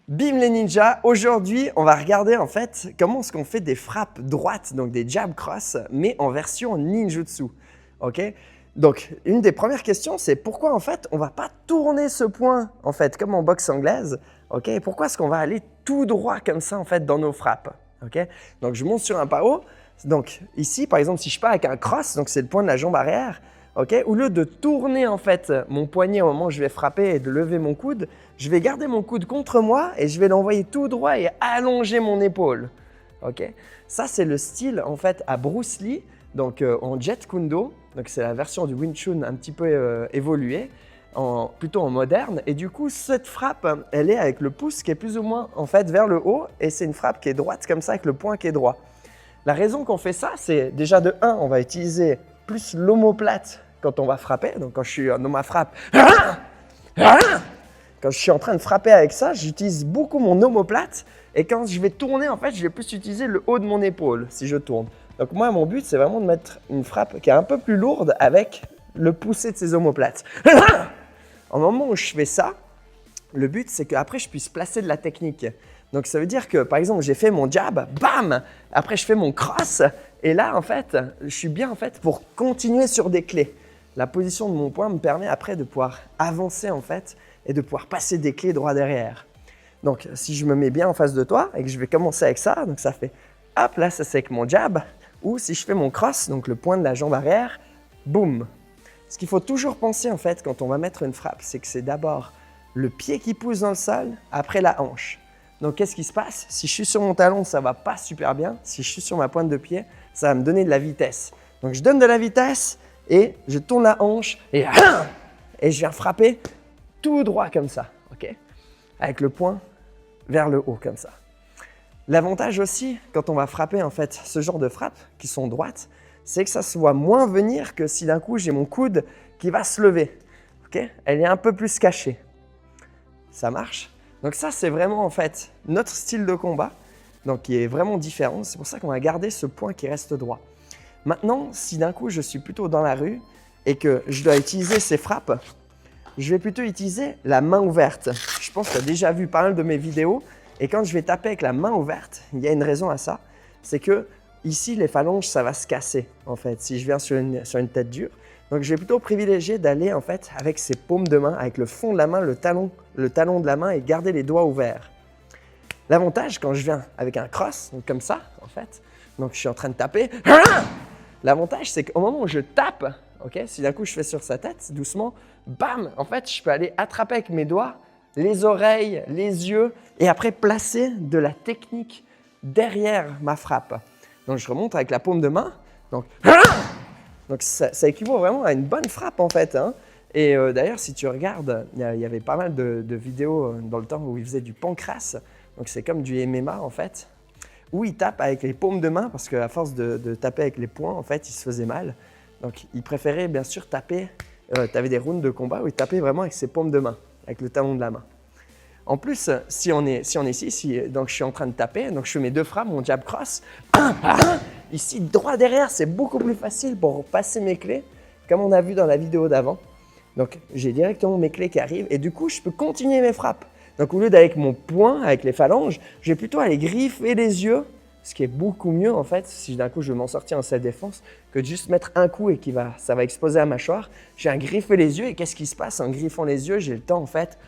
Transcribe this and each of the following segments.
Bim les ninjas, aujourd'hui on va regarder en fait comment est-ce qu'on fait des frappes droites, donc des jab cross, mais en version ninjutsu. Ok? Donc une des premières questions c'est pourquoi en fait on va pas tourner ce point en fait comme en boxe anglaise. Ok? Pourquoi est-ce qu'on va aller tout droit comme ça en fait dans nos frappes? Ok? Donc je monte sur un pao. Donc ici par exemple si je pars avec un cross, donc c'est le point de la jambe arrière. Okay? Au lieu de tourner en fait mon poignet au moment où je vais frapper et de lever mon coude, je vais garder mon coude contre moi et je vais l'envoyer tout droit et allonger mon épaule. Okay? Ça, c'est le style en fait à Bruce Lee, donc en Jeet Kune Do. Donc c'est la version du Wing Chun un petit peu évoluée, plutôt en moderne. Et du coup, cette frappe, elle est avec le pouce qui est plus ou moins en fait vers le haut et c'est une frappe qui est droite comme ça avec le poing qui est droit. La raison qu'on fait ça, c'est déjà de 1, on va utiliser plus l'omoplate quand on va frapper. Donc quand je suis dans ma frappe, quand je suis en train de frapper avec ça, j'utilise beaucoup mon omoplate. Et quand je vais tourner, en fait, je vais plus utiliser le haut de mon épaule si je tourne. Donc moi, mon but, c'est vraiment de mettre une frappe qui est un peu plus lourde avec le poussé de ces omoplates. Au moment où je fais ça, le but, c'est qu'après, je puisse placer de la technique. Donc ça veut dire que, par exemple, j'ai fait mon jab, bam! Après, je fais mon cross. Et là, en fait, je suis bien en fait pour continuer sur des clés. La position de mon poing me permet après de pouvoir avancer en fait et de pouvoir passer des clés droit derrière. Donc, si je me mets bien en face de toi et que je vais commencer avec ça, donc ça fait hop, là, ça c'est avec mon jab. Ou si je fais mon cross, donc le point de la jambe arrière, boum. Ce qu'il faut toujours penser en fait quand on va mettre une frappe, c'est que c'est d'abord le pied qui pousse dans le sol, après la hanche. Donc, qu'est-ce qui se passe? Si je suis sur mon talon, ça ne va pas super bien. Si je suis sur ma pointe de pied, ça va me donner de la vitesse. Donc, je donne de la vitesse et je tourne la hanche et je viens frapper tout droit comme ça, ok? Avec le poing vers le haut comme ça. L'avantage aussi, quand on va frapper en fait ce genre de frappes qui sont droites, c'est que ça se voit moins venir que si d'un coup j'ai mon coude qui va se lever. Ok? Elle est un peu plus cachée. Ça marche? Donc ça, c'est vraiment en fait notre style de combat, donc qui est vraiment différent. C'est pour ça qu'on va garder ce point qui reste droit. Maintenant, si d'un coup je suis plutôt dans la rue et que je dois utiliser ces frappes, je vais plutôt utiliser la main ouverte. Je pense que tu as déjà vu pas mal de mes vidéos et quand je vais taper avec la main ouverte, il y a une raison à ça, c'est que ici les phalanges, ça va se casser en fait si je viens sur une tête dure. Donc je vais plutôt privilégier d'aller en fait avec ces paumes de main, avec le fond de la main, le talon de la main et garder les doigts ouverts. L'avantage quand je viens avec un cross, donc comme ça en fait, donc je suis en train de taper, l'avantage c'est qu'au moment où je tape, okay, si d'un coup je fais sur sa tête, doucement, bam, en fait je peux aller attraper avec mes doigts les oreilles, les yeux et après placer de la technique derrière ma frappe. Donc je remonte avec la paume de main, donc ça équivaut vraiment à une bonne frappe en fait. Hein. Et d'ailleurs, si tu regardes, il y avait pas mal de vidéos dans le temps où ils faisaient du pancrace. Donc c'est comme du MMA en fait, où ils tapent avec les paumes de main parce qu'à force de taper avec les poings, en fait, ils se faisaient mal. Donc ils préféraient bien sûr taper, tu avais des rounds de combat où ils tapaient vraiment avec ses paumes de main, avec le talon de la main. En plus, si on est ici, donc je suis en train de taper, donc je fais mes deux frappes, mon jab cross. Ici, droit derrière, c'est beaucoup plus facile pour passer mes clés, comme on a vu dans la vidéo d'avant. Donc, j'ai directement mes clés qui arrivent et du coup, je peux continuer mes frappes. Donc, au lieu d'aller avec mon poing, avec les phalanges, je vais plutôt aller griffer les yeux, ce qui est beaucoup mieux en fait, si d'un coup je veux m'en sortir en self-défense, que de juste mettre un coup et ça va exploser la mâchoire. J'ai un griffer les yeux et qu'est-ce qui se passe en griffant les yeux? J'ai le temps en fait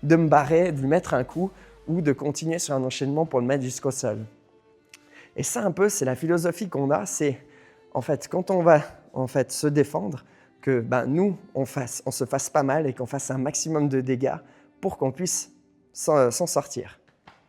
de me barrer, de lui mettre un coup ou de continuer sur un enchaînement pour le mettre jusqu'au sol. Et ça un peu, c'est la philosophie qu'on a, c'est en fait quand on va en fait se défendre, que nous on se fasse pas mal et qu'on fasse un maximum de dégâts pour qu'on puisse s'en sortir.